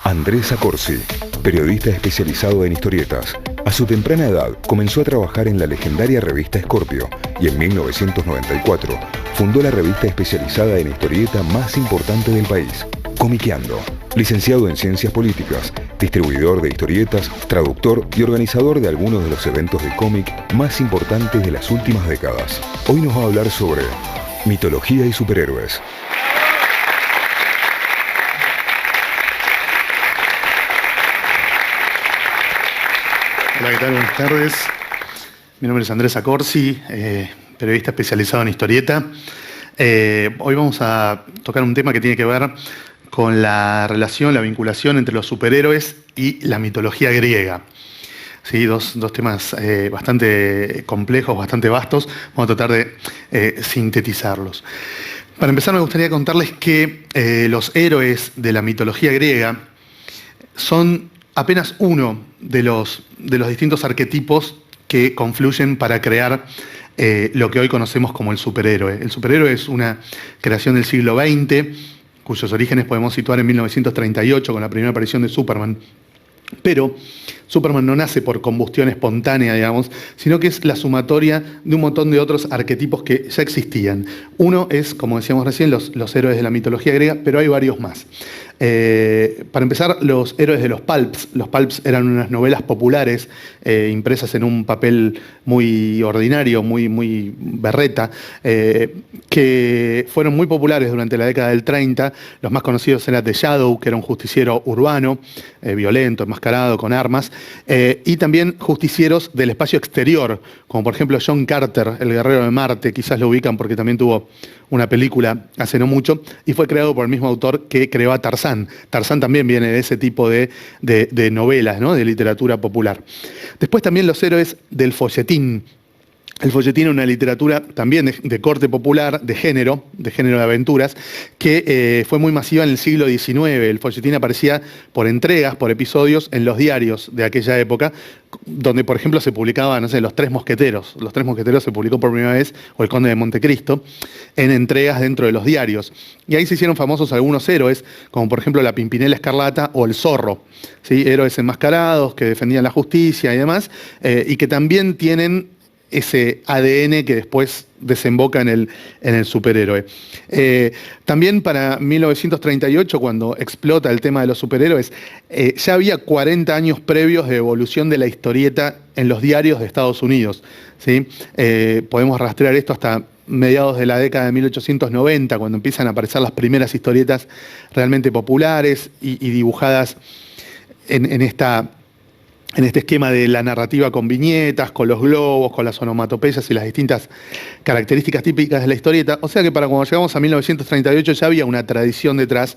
Andrés Accorsi, periodista especializado en historietas. A su temprana edad comenzó a trabajar en la legendaria revista Scorpio y en 1994 fundó la revista especializada en historieta más importante del país, Comiqueando. Licenciado en Ciencias Políticas, distribuidor de historietas, traductor y organizador de algunos de los eventos de cómic más importantes de las últimas décadas. Hoy nos va a hablar sobre mitología y superhéroes. Hola, ¿qué tal? Buenas tardes. Mi nombre es Andrés Accorsi, periodista especializado en historieta. Hoy vamos a tocar un tema que tiene que ver con la relación, la vinculación entre los superhéroes y la mitología griega. Sí, dos temas bastante complejos, bastante vastos. Vamos a tratar de sintetizarlos. Para empezar, me gustaría contarles que los héroes de la mitología griega son apenas uno de los distintos arquetipos que confluyen para crear lo que hoy conocemos como el superhéroe. El superhéroe es una creación del siglo XX, cuyos orígenes podemos situar en 1938 con la primera aparición de Superman. Pero Superman no nace por combustión espontánea, digamos, sino que es la sumatoria de un montón de otros arquetipos que ya existían. Uno es, como decíamos recién, los héroes de la mitología griega, pero hay varios más. Para empezar, los héroes de los pulps. Los pulps eran unas novelas populares impresas en un papel muy ordinario, muy berreta, que fueron muy populares durante la década del 30. Los más conocidos eran The Shadow, que era un justiciero urbano, violento, enmascarado, con armas, y también justicieros del espacio exterior, como por ejemplo John Carter, el guerrero de Marte. Quizás lo ubican porque también tuvo una película hace no mucho, y fue creado por el mismo autor que creó a Tarzán. Tarzán también viene de ese tipo de novelas, ¿no?, de literatura popular. Después también los héroes del folletín. El folletín es una literatura también de corte popular, de género de aventuras, que fue muy masiva en el siglo XIX. El folletín aparecía por entregas, por episodios, en los diarios de aquella época, donde, por ejemplo, se publicaba, no sé, Los Tres Mosqueteros. Los Tres Mosqueteros se publicó por primera vez, o El Conde de Montecristo, en entregas dentro de los diarios. Y ahí se hicieron famosos algunos héroes, como por ejemplo la Pimpinela Escarlata o el Zorro, ¿sí? Héroes enmascarados que defendían la justicia y demás, y que también tienen ese ADN que después desemboca en el superhéroe. También para 1938, cuando explota el tema de los superhéroes, ya había 40 años previos de evolución de la historieta en los diarios de Estados Unidos, ¿sí? Podemos rastrear esto hasta mediados de la década de 1890, cuando empiezan a aparecer las primeras historietas realmente populares y dibujadas en este esquema de la narrativa con viñetas, con los globos, con las onomatopeyas y las distintas características típicas de la historieta. O sea que para cuando llegamos a 1938 ya había una tradición detrás,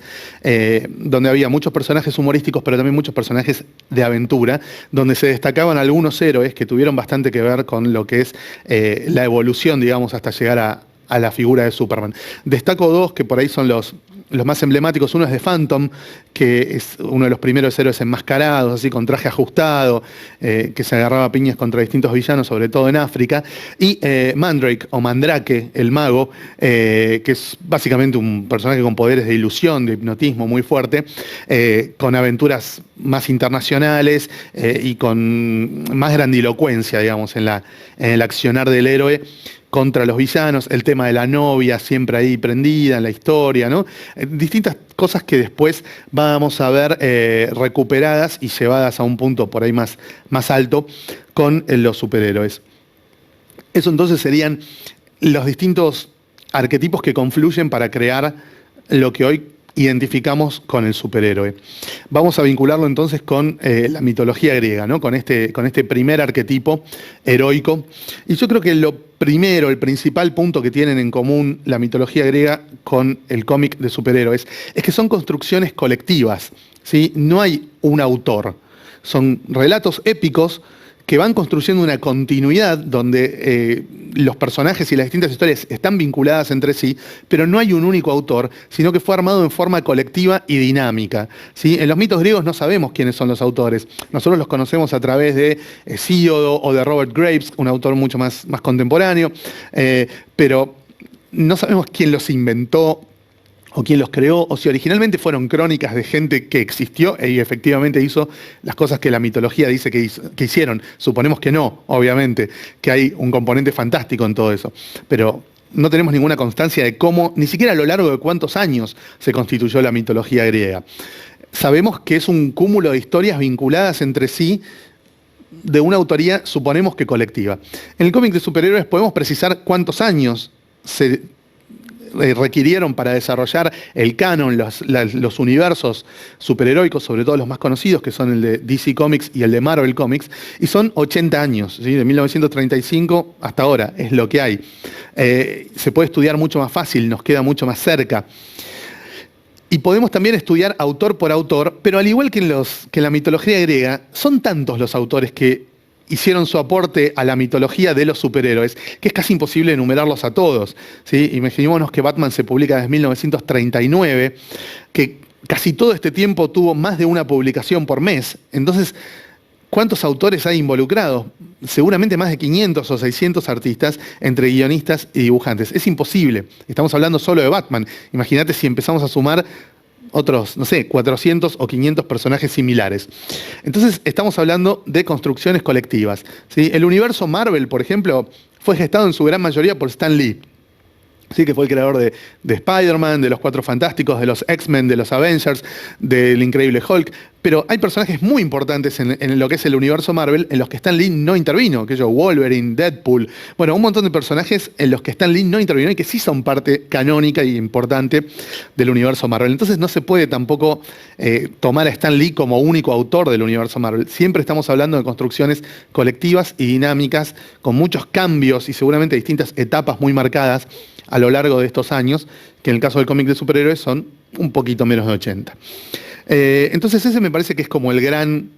donde había muchos personajes humorísticos, pero también muchos personajes de aventura, donde se destacaban algunos héroes que tuvieron bastante que ver con lo que es la evolución, digamos, hasta llegar a la figura de Superman. Destaco dos que por ahí son los más emblemáticos. Uno es The Phantom, que es uno de los primeros héroes enmascarados, así con traje ajustado, que se agarraba a piñas contra distintos villanos, sobre todo en África. Y Mandrake, o Mandrake, el mago, que es básicamente un personaje con poderes de ilusión, de hipnotismo muy fuerte, con aventuras más internacionales y con más grandilocuencia, digamos, en el accionar del héroe contra los villanos, el tema de la novia siempre ahí prendida en la historia, ¿no? Distintas cosas que después vamos a ver recuperadas y llevadas a un punto por ahí más alto con los superhéroes. Eso entonces serían los distintos arquetipos que confluyen para crear lo que hoy identificamos con el superhéroe. Vamos a vincularlo entonces con la mitología griega, ¿no? Con este primer arquetipo heroico. Y yo creo que el principal punto que tienen en común la mitología griega con el cómic de superhéroes es que son construcciones colectivas, ¿sí? No hay un autor. Son relatos épicos que van construyendo una continuidad donde los personajes y las distintas historias están vinculadas entre sí, pero no hay un único autor, sino que fue armado en forma colectiva y dinámica, ¿sí? En los mitos griegos no sabemos quiénes son los autores. Nosotros los conocemos a través de Hesíodo o de Robert Graves, un autor mucho más contemporáneo, pero no sabemos quién los inventó o quién los creó, o si originalmente fueron crónicas de gente que existió y efectivamente hizo las cosas que la mitología dice que hicieron. Suponemos que no, obviamente, que hay un componente fantástico en todo eso. Pero no tenemos ninguna constancia de cómo, ni siquiera a lo largo de cuántos años se constituyó la mitología griega. Sabemos que es un cúmulo de historias vinculadas entre sí, de una autoría, suponemos que colectiva. En el cómic de superhéroes podemos precisar cuántos años se requirieron para desarrollar el canon, los universos superheroicos, sobre todo los más conocidos, que son el de DC Comics y el de Marvel Comics, y son 80 años, ¿sí? De 1935 hasta ahora, es lo que hay. Se puede estudiar mucho más fácil, nos queda mucho más cerca. Y podemos también estudiar autor por autor, pero al igual que en la mitología griega, son tantos los autores que hicieron su aporte a la mitología de los superhéroes, que es casi imposible enumerarlos a todos, ¿sí? Imaginémonos que Batman se publica desde 1939, que casi todo este tiempo tuvo más de una publicación por mes. Entonces, ¿cuántos autores hay involucrados? Seguramente más de 500 o 600 artistas, entre guionistas y dibujantes. Es imposible. Estamos hablando solo de Batman. Imagínate si empezamos a sumar otros, no sé, 400 o 500 personajes similares. Entonces estamos hablando de construcciones colectivas, ¿sí? El universo Marvel, por ejemplo, fue gestado en su gran mayoría por Stan Lee, ¿sí? Que fue el creador de Spider-Man, de los Cuatro Fantásticos, de los X-Men, de los Avengers, del Increíble Hulk. Pero hay personajes muy importantes en lo que es el universo Marvel en los que Stan Lee no intervino, que yo, Wolverine, Deadpool, bueno, un montón de personajes en los que Stan Lee no intervino y que sí son parte canónica y importante del universo Marvel. Entonces no se puede tampoco tomar a Stan Lee como único autor del universo Marvel. Siempre estamos hablando de construcciones colectivas y dinámicas, con muchos cambios y seguramente distintas etapas muy marcadas a lo largo de estos años, que en el caso del cómic de superhéroes son un poquito menos de 80. Entonces ese me parece que es como el gran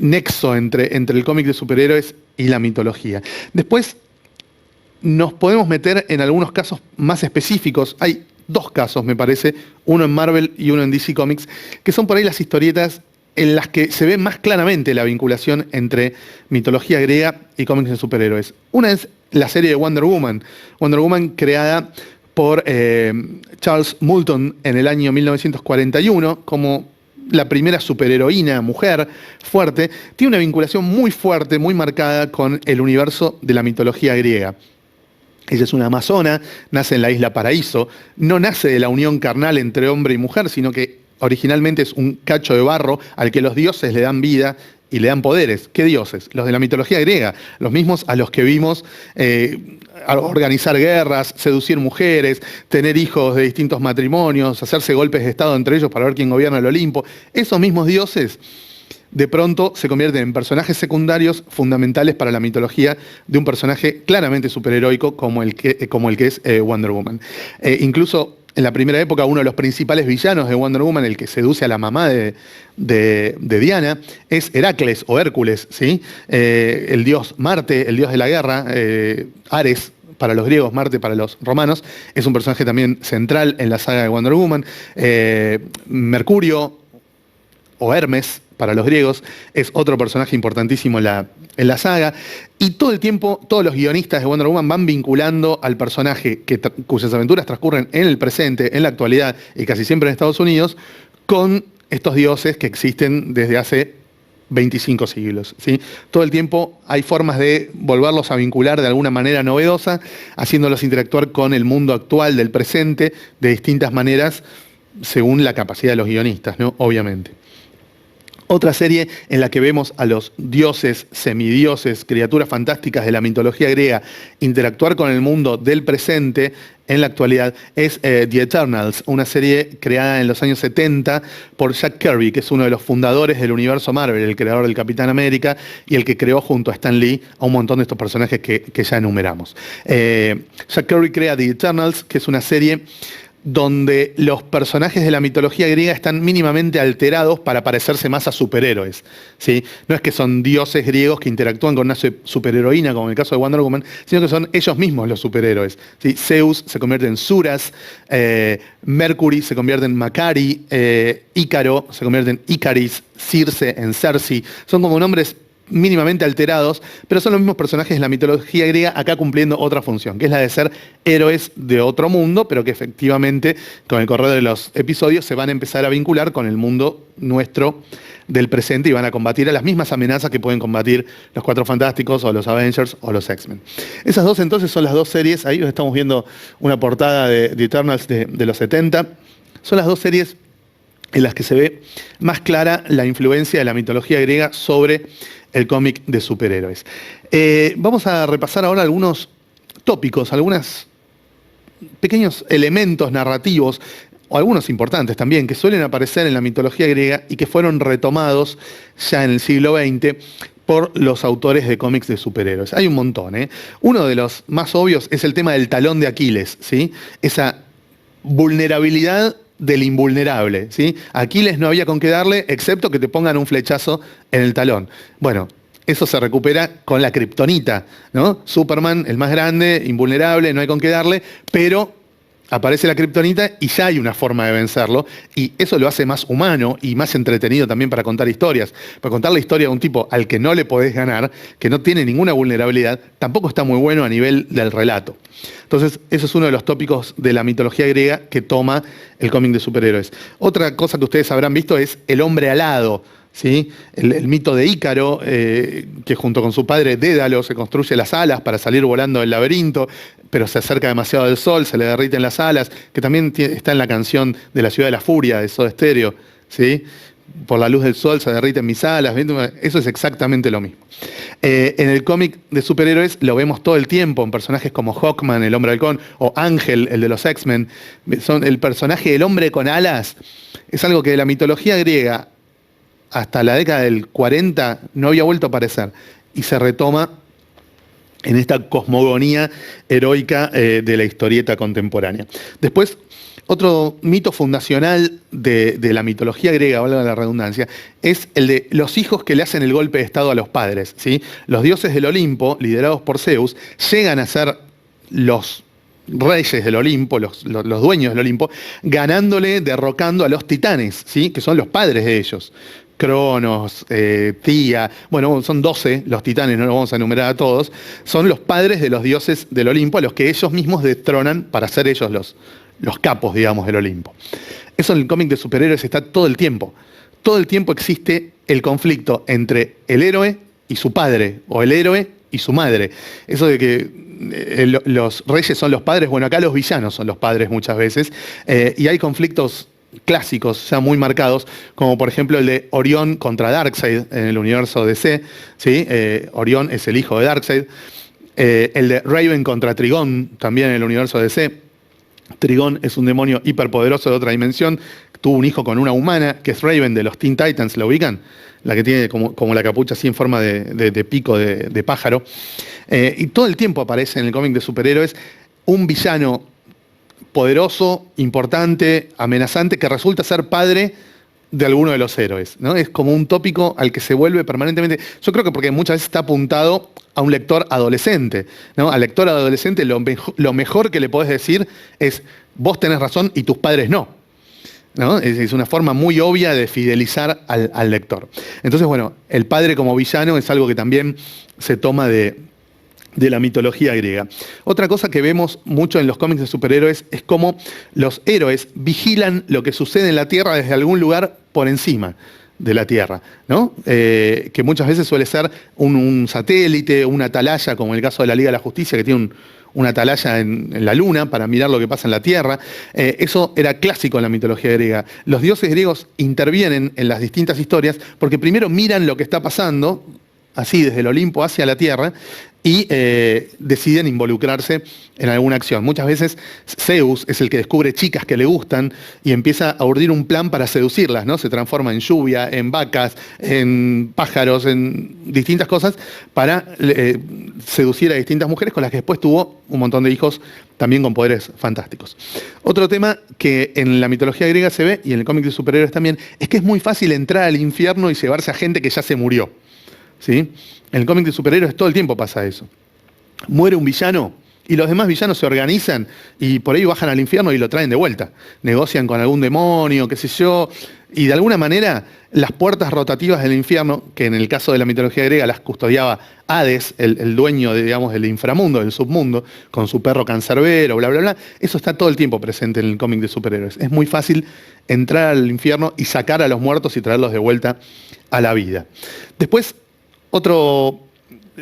nexo entre el cómic de superhéroes y la mitología. Después nos podemos meter en algunos casos más específicos. Hay dos casos, me parece, uno en Marvel y uno en DC Comics, que son por ahí las historietas en las que se ve más claramente la vinculación entre mitología griega y cómics de superhéroes. Una es la serie de Wonder Woman. Wonder Woman, creada por Charles Moulton en el año 1941 como la primera superheroína mujer fuerte, tiene una vinculación muy fuerte, muy marcada con el universo de la mitología griega. Ella es una amazona, nace en la isla Paraíso, no nace de la unión carnal entre hombre y mujer, sino que originalmente es un cacho de barro al que los dioses le dan vida y le dan poderes. ¿Qué dioses? Los de la mitología griega, los mismos a los que vimos organizar guerras, seducir mujeres, tener hijos de distintos matrimonios, hacerse golpes de estado entre ellos para ver quién gobierna el Olimpo. Esos mismos dioses de pronto se convierten en personajes secundarios fundamentales para la mitología de un personaje claramente superheroico como el que es Wonder Woman. Incluso en la primera época, uno de los principales villanos de Wonder Woman, el que seduce a la mamá de Diana, es Heracles o Hércules, ¿sí? El dios Marte, el dios de la guerra, Ares para los griegos, Marte para los romanos, es un personaje también central en la saga de Wonder Woman. Mercurio o Hermes para los griegos, es otro personaje importantísimo en la saga, y todo el tiempo todos los guionistas de Wonder Woman van vinculando al personaje cuyas aventuras transcurren en el presente, en la actualidad, y casi siempre en Estados Unidos, con estos dioses que existen desde hace 25 siglos, ¿sí? Todo el tiempo hay formas de volverlos a vincular de alguna manera novedosa, haciéndolos interactuar con el mundo actual del presente de distintas maneras, según la capacidad de los guionistas, ¿no? Obviamente. Otra serie en la que vemos a los dioses, semidioses, criaturas fantásticas de la mitología griega interactuar con el mundo del presente en la actualidad es The Eternals, una serie creada en los años 70 por Jack Kirby, que es uno de los fundadores del universo Marvel, el creador del Capitán América y el que creó junto a Stan Lee a un montón de estos personajes que ya enumeramos. Jack Kirby crea The Eternals, que es una serie donde los personajes de la mitología griega están mínimamente alterados para parecerse más a superhéroes, ¿sí? No es que son dioses griegos que interactúan con una superheroína, como en el caso de Wonder Woman, sino que son ellos mismos los superhéroes, ¿sí? Zeus se convierte en Suras, Mercury se convierte en Macari, Ícaro se convierte en Icaris, Circe en Circe. Son como nombres mínimamente alterados, pero son los mismos personajes de la mitología griega acá cumpliendo otra función, que es la de ser héroes de otro mundo, pero que efectivamente con el correr de los episodios se van a empezar a vincular con el mundo nuestro del presente y van a combatir a las mismas amenazas que pueden combatir los Cuatro Fantásticos o los Avengers o los X-Men. Esas dos entonces son las dos series, ahí estamos viendo una portada de Eternals de los 70, son las dos series en las que se ve más clara la influencia de la mitología griega sobre el cómic de superhéroes. Vamos a repasar ahora algunos tópicos, algunos pequeños elementos narrativos, o algunos importantes también, que suelen aparecer en la mitología griega y que fueron retomados ya en el siglo XX por los autores de cómics de superhéroes. Hay un montón, ¿eh? Uno de los más obvios es el tema del talón de Aquiles, ¿sí? Esa vulnerabilidad del invulnerable, ¿sí? A Aquiles no había con qué darle, excepto que te pongan un flechazo en el talón. Bueno, eso se recupera con la kriptonita, ¿no? Superman, el más grande, invulnerable, no hay con qué darle, pero aparece la kriptonita y ya hay una forma de vencerlo, y eso lo hace más humano y más entretenido también para contar historias. Para contar la historia de un tipo al que no le podés ganar, que no tiene ninguna vulnerabilidad, tampoco está muy bueno a nivel del relato. Entonces, eso es uno de los tópicos de la mitología griega que toma el cómic de superhéroes. Otra cosa que ustedes habrán visto es el hombre alado, ¿sí? El mito de Ícaro, que junto con su padre Dédalo se construye las alas para salir volando del laberinto, pero se acerca demasiado al sol, se le derriten las alas, que también está en la canción de La Ciudad de la Furia, de Soda Stereo, ¿sí? Por la luz del sol se derriten mis alas, eso es exactamente lo mismo. En el cómic de superhéroes lo vemos todo el tiempo, en personajes como Hawkman, el hombre halcón, o Ángel, el de los X-Men. El personaje del hombre con alas es algo que de la mitología griega hasta la década del 40 no había vuelto a aparecer, y se retoma en esta cosmogonía heroica de la historieta contemporánea. Después, otro mito fundacional de la mitología griega, valga la redundancia, es el de los hijos que le hacen el golpe de estado a los padres, ¿sí? Los dioses del Olimpo, liderados por Zeus, llegan a ser los reyes del Olimpo, los dueños del Olimpo, ganándole, derrocando a los titanes, ¿sí? Que son los padres de ellos. Cronos, Tía, bueno, son 12 los titanes, no los vamos a enumerar a todos, son los padres de los dioses del Olimpo, a los que ellos mismos destronan para ser ellos los capos, digamos, del Olimpo. Eso en el cómic de superhéroes está todo el tiempo. Todo el tiempo existe el conflicto entre el héroe y su padre, o el héroe y su madre. Eso de que los reyes son los padres, bueno, acá los villanos son los padres muchas veces, y hay conflictos clásicos ya muy marcados, como por ejemplo el de Orión contra Darkseid en el universo DC, ¿sí? Orión es el hijo de Darkseid. El de Raven contra Trigón, también en el universo DC. Trigón es un demonio hiperpoderoso de otra dimensión, tuvo un hijo con una humana, que es Raven de los Teen Titans, ¿la ubican? La que tiene como la capucha así en forma de pico de pájaro. Y todo el tiempo aparece en el cómic de superhéroes un villano poderoso, importante, amenazante, que resulta ser padre de alguno de los héroes, ¿no? Es como un tópico al que se vuelve permanentemente. Yo creo que porque muchas veces está apuntado a un lector adolescente, ¿no? Al lector adolescente lo mejor que le podés decir es: vos tenés razón y tus padres no, ¿no? Es una forma muy obvia de fidelizar al lector. Entonces, bueno, el padre como villano es algo que también se toma de la mitología griega. Otra cosa que vemos mucho en los cómics de superhéroes es cómo los héroes vigilan lo que sucede en la Tierra desde algún lugar por encima de la Tierra, ¿no? Que muchas veces suele ser un satélite, una atalaya, como en el caso de la Liga de la Justicia, que tiene una atalaya en la Luna para mirar lo que pasa en la Tierra. Eso era clásico en la mitología griega. Los dioses griegos intervienen en las distintas historias porque primero miran lo que está pasando, así desde el Olimpo hacia la Tierra, y deciden involucrarse en alguna acción. Muchas veces Zeus es el que descubre chicas que le gustan y empieza a urdir un plan para seducirlas, ¿no? Se transforma en lluvia, en vacas, en pájaros, en distintas cosas para seducir a distintas mujeres con las que después tuvo un montón de hijos también con poderes fantásticos. Otro tema que en la mitología griega se ve, y en el cómic de superhéroes también, es que es muy fácil entrar al infierno y llevarse a gente que ya se murió, ¿sí? En el cómic de superhéroes todo el tiempo pasa eso. Muere un villano y los demás villanos se organizan y por ahí bajan al infierno y lo traen de vuelta. Negocian con algún demonio, qué sé yo, y de alguna manera las puertas rotativas del infierno, que en el caso de la mitología griega las custodiaba Hades, el dueño de, digamos, del inframundo, del submundo, con su perro cancerbero, bla, bla, bla, eso está todo el tiempo presente en el cómic de superhéroes. Es muy fácil entrar al infierno y sacar a los muertos y traerlos de vuelta a la vida. Después, otro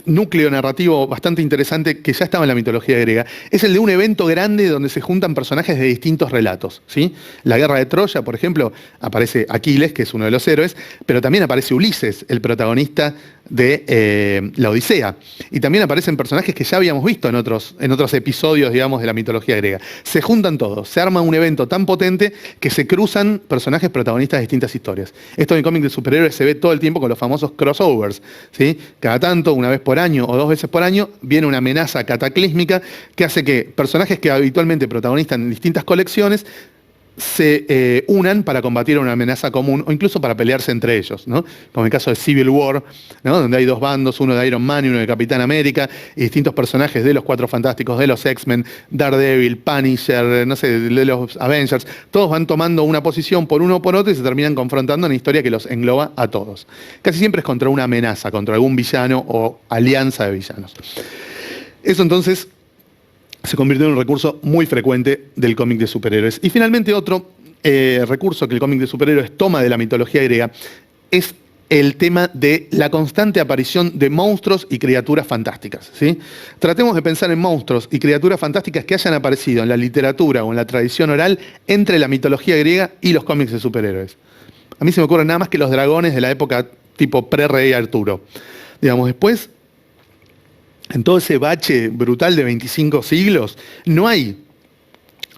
núcleo narrativo bastante interesante que ya estaba en la mitología griega, es el de un evento grande donde se juntan personajes de distintos relatos, ¿sí? La guerra de Troya, por ejemplo, aparece Aquiles, que es uno de los héroes, pero también aparece Ulises, el protagonista de la Odisea. Y también aparecen personajes que ya habíamos visto en otros episodios, digamos, de la mitología griega. Se juntan todos, se arma un evento tan potente que se cruzan personajes protagonistas de distintas historias. Esto en el cómic de superhéroes se ve todo el tiempo con los famosos crossovers, ¿sí? Cada tanto, una vez por año o 2 veces por año, viene una amenaza cataclísmica que hace que personajes que habitualmente protagonizan en distintas colecciones se unan para combatir una amenaza común o incluso para pelearse entre ellos, ¿no? Como el caso de Civil War, ¿no? Donde hay 2 bandos, uno de Iron Man y uno de Capitán América, y distintos personajes de los Cuatro Fantásticos, de los X-Men, Daredevil, Punisher, no sé, de los Avengers, todos van tomando una posición por uno o por otro y se terminan confrontando en una historia que los engloba a todos. Casi siempre es contra una amenaza, contra algún villano o alianza de villanos. Eso entonces se convirtió en un recurso muy frecuente del cómic de superhéroes. Y finalmente otro recurso que el cómic de superhéroes toma de la mitología griega es el tema de la constante aparición de monstruos y criaturas fantásticas, ¿sí? Tratemos de pensar en monstruos y criaturas fantásticas que hayan aparecido en la literatura o en la tradición oral entre la mitología griega y los cómics de superhéroes. A mí se me ocurren nada más que los dragones de la época tipo pre-Rey Arturo. Digamos, después, en todo ese bache brutal de 25 siglos,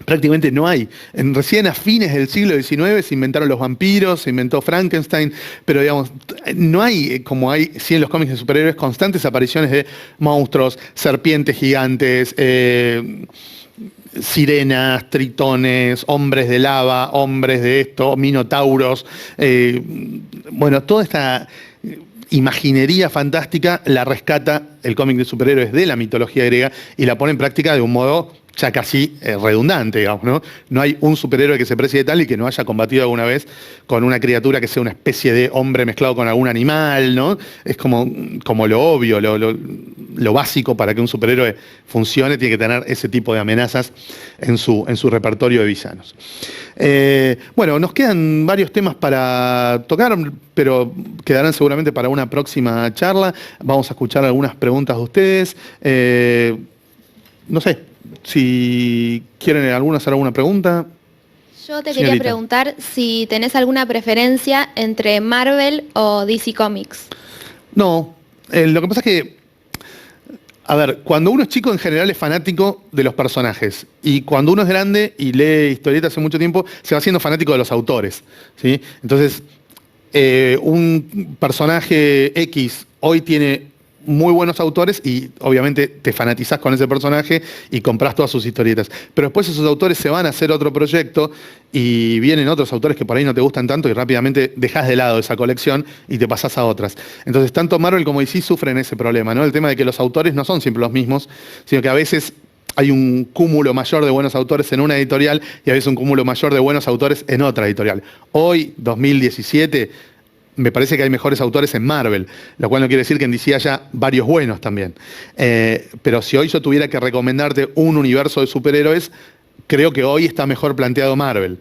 prácticamente no hay. Recién a fines del siglo XIX se inventaron los vampiros, se inventó Frankenstein, pero digamos, no hay, como hay sí en los cómics de superhéroes, constantes apariciones de monstruos, serpientes gigantes, sirenas, tritones, hombres de lava, hombres de esto, minotauros, bueno, toda esta imaginería fantástica la rescata el cómic de superhéroes de la mitología griega y la pone en práctica de un modo ya casi redundante, digamos, ¿no? No hay un superhéroe que se precie de tal y que no haya combatido alguna vez con una criatura que sea una especie de hombre mezclado con algún animal, ¿no? Es como lo obvio, lo básico para que un superhéroe funcione, tiene que tener ese tipo de amenazas en su repertorio de villanos. Bueno, nos quedan varios temas para tocar, pero quedarán seguramente para una próxima charla. Vamos a escuchar algunas preguntas de ustedes. No sé, si quieren hacer alguna pregunta. Yo te Señorita, quería preguntar si tenés alguna preferencia entre Marvel o DC Comics. No, lo que pasa es que, a ver, cuando uno es chico en general es fanático de los personajes y cuando uno es grande y lee historietas hace mucho tiempo se va haciendo fanático de los autores, ¿sí? Entonces, un personaje X hoy tiene muy buenos autores y obviamente te fanatizás con ese personaje y comprás todas sus historietas. Pero después esos autores se van a hacer otro proyecto y vienen otros autores que por ahí no te gustan tanto y rápidamente dejás de lado esa colección y te pasás a otras. Entonces tanto Marvel como DC sufren ese problema, ¿no? El tema de que los autores no son siempre los mismos, sino que a veces hay un cúmulo mayor de buenos autores en una editorial y a veces un cúmulo mayor de buenos autores en otra editorial. Hoy, 2017... me parece que hay mejores autores en Marvel, lo cual no quiere decir que en DC haya varios buenos también. Pero si hoy yo tuviera que recomendarte un universo de superhéroes, creo que hoy está mejor planteado Marvel.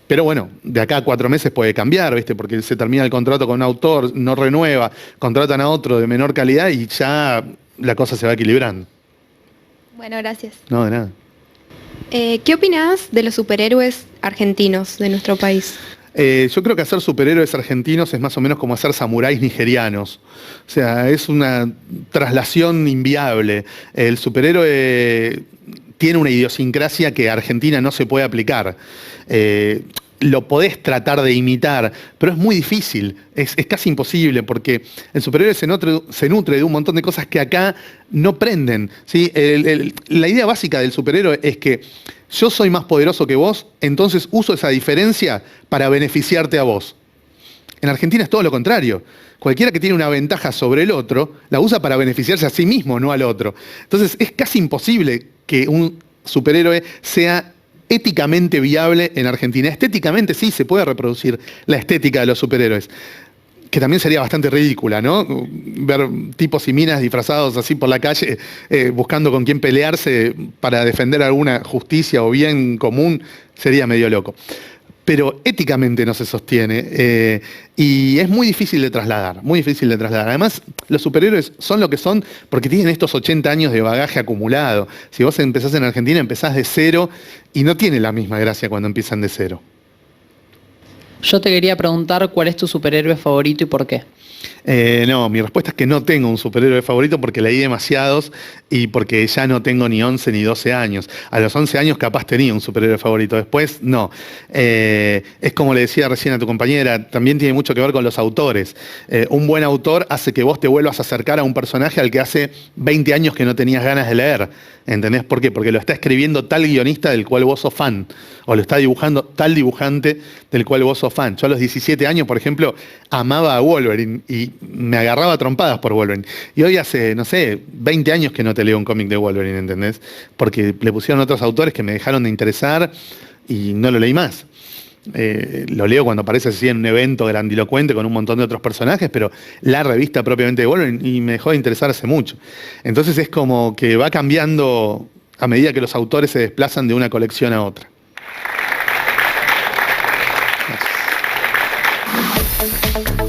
Pero bueno, de acá a 4 meses puede cambiar, ¿viste? Porque se termina el contrato con un autor, no renueva, contratan a otro de menor calidad y ya la cosa se va equilibrando. Bueno, gracias. No, de nada. ¿Qué opinás de los superhéroes argentinos de nuestro país? Yo creo que hacer superhéroes argentinos es más o menos como hacer samuráis nigerianos. O sea, es una traslación inviable. El superhéroe tiene una idiosincrasia que a Argentina no se puede aplicar. Lo podés tratar de imitar, pero es muy difícil, es casi imposible, porque el superhéroe se nutre de un montón de cosas que acá no prenden, ¿sí? La idea básica del superhéroe es que yo soy más poderoso que vos, entonces uso esa diferencia para beneficiarte a vos. En Argentina es todo lo contrario. Cualquiera que tiene una ventaja sobre el otro, la usa para beneficiarse a sí mismo, no al otro. Entonces es casi imposible que un superhéroe sea éticamente viable en Argentina. Estéticamente sí se puede reproducir la estética de los superhéroes, que también sería bastante ridícula, ¿no? Ver tipos y minas disfrazados así por la calle, buscando con quién pelearse para defender alguna justicia o bien común, sería medio loco. Pero éticamente no se sostiene y es muy difícil de trasladar, muy difícil de trasladar. Además, los superhéroes son lo que son porque tienen estos 80 años de bagaje acumulado. Si vos empezás en Argentina, empezás de cero y no tiene la misma gracia cuando empiezan de cero. Yo te quería preguntar cuál es tu superhéroe favorito y por qué. No, mi respuesta es que no tengo un superhéroe favorito porque leí demasiados y porque ya no tengo ni 11 ni 12 años. A los 11 años capaz tenía un superhéroe favorito, después no. Es como le decía recién a tu compañera, también tiene mucho que ver con los autores. Un buen autor hace que vos te vuelvas a acercar a un personaje al que hace 20 años que no tenías ganas de leer. ¿Entendés por qué? Porque lo está escribiendo tal guionista del cual vos sos fan, o lo está dibujando tal dibujante del cual vos sos fan. Yo a los 17 años, por ejemplo, amaba a Wolverine y me agarraba a trompadas por Wolverine. Y hoy hace, no sé, 20 años que no te leo un cómic de Wolverine, ¿entendés? Porque le pusieron otros autores que me dejaron de interesar y no lo leí más. Lo leo cuando aparece así en un evento grandilocuente con un montón de otros personajes, pero la revista propiamente de Wolverine y me dejó de interesar hace mucho. Entonces es como que va cambiando a medida que los autores se desplazan de una colección a otra. Gracias.